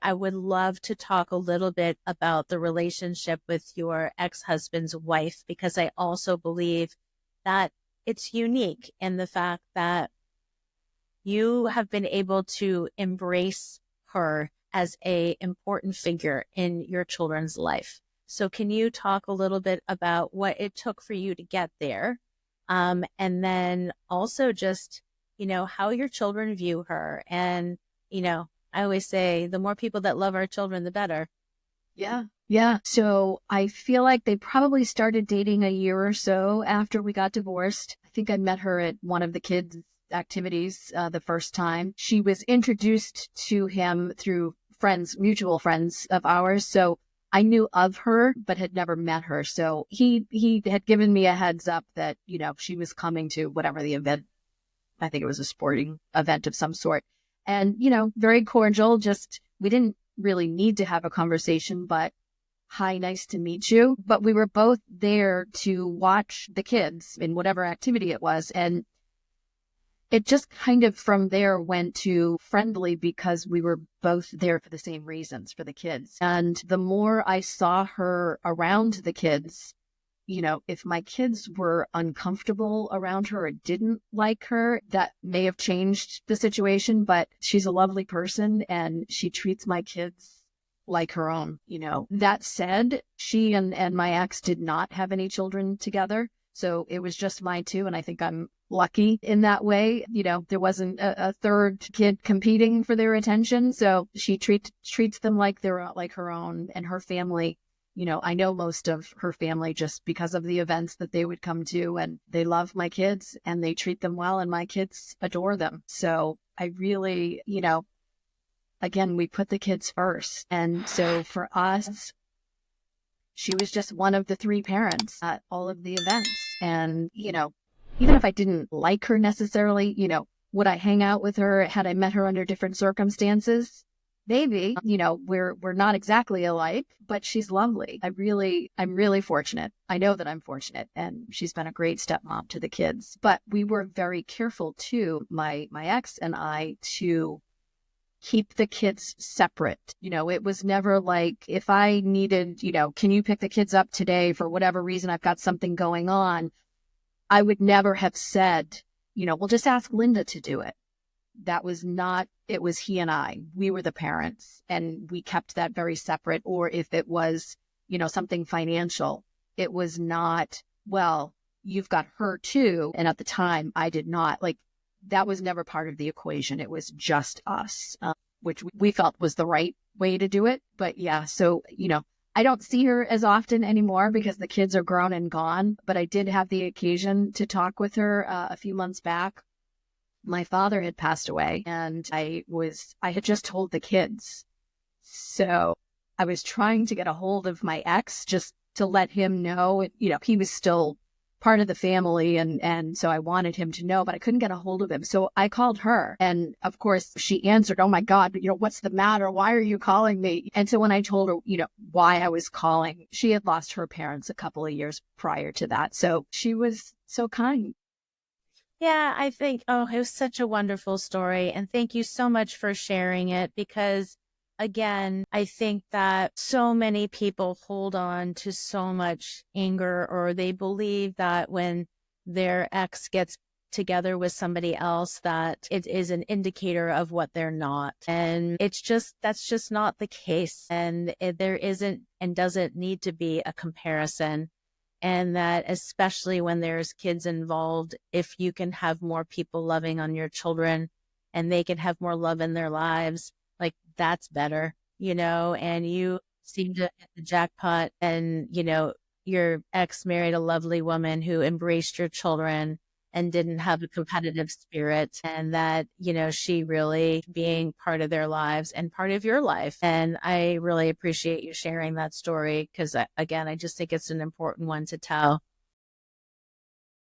I would love to talk a little bit about the relationship with your ex-husband's wife, because I also believe that it's unique in the fact that you have been able to embrace her as a important figure in your children's life. So can you talk a little bit about what it took for you to get there? And then also just, how your children view her. And, I always say the more people that love our children, the better. Yeah. Yeah. So I feel like they probably started dating a year or so after we got divorced. I think I met her at one of the kids' activities the first time. She was introduced to him through friends, mutual friends of ours. So I knew of her, but had never met her. So he had given me a heads up that, she was coming to whatever the event. I think it was a sporting event of some sort. And, very cordial, just we didn't really need to have a conversation, but hi, nice to meet you. But we were both there to watch the kids in whatever activity it was. And it just kind of from there went to friendly because we were both there for the same reasons for the kids. And the more I saw her around the kids, if my kids were uncomfortable around her or didn't like her, that may have changed the situation, but she's a lovely person and she treats my kids like her own. That said, she and my ex did not have any children together. So it was just my two. And I think I'm lucky in that way. There wasn't a third kid competing for their attention. So she treats them like they're like her own, and her family. I know most of her family just because of the events that they would come to, and they love my kids and they treat them well, and my kids adore them. So I really, again, we put the kids first. And so for us, she was just one of the three parents at all of the events. And, even if I didn't like her necessarily, would I hang out with her had I met her under different circumstances? Maybe, we're not exactly alike, but she's lovely. I'm really fortunate. I know that I'm fortunate, and she's been a great stepmom to the kids. But we were very careful too, my ex and I, to keep the kids separate. It was never like if I needed, can you pick the kids up today for whatever reason, I've got something going on. I would never have said, well, just ask Linda to do it. That was not, it was he and I. We were the parents, and we kept that very separate. Or if it was, something financial, it was not, well, you've got her too. And at the time, I did not. Like, that was never part of the equation. It was just us, which we felt was the right way to do it. But yeah, so, I don't see her as often anymore because the kids are grown and gone. But I did have the occasion to talk with her a few months back. My father had passed away, and I had just told the kids. So I was trying to get a hold of my ex just to let him know, he was still part of the family. And so I wanted him to know, but I couldn't get a hold of him. So I called her, and of course she answered, oh my God, what's the matter? Why are you calling me? And so when I told her, why I was calling, she had lost her parents a couple of years prior to that. So she was so kind. Yeah, I think, it was such a wonderful story. And thank you so much for sharing it, because again, I think that so many people hold on to so much anger, or they believe that when their ex gets together with somebody else, that it is an indicator of what they're not. And that's just not the case. And there isn't and doesn't need to be a comparison. And that especially when there's kids involved, if you can have more people loving on your children and they can have more love in their lives, like that's better, and you seem to hit the jackpot, and, your ex married a lovely woman who embraced your children and didn't have a competitive spirit, and that, she really being part of their lives and part of your life. And I really appreciate you sharing that story because, again, I just think it's an important one to tell.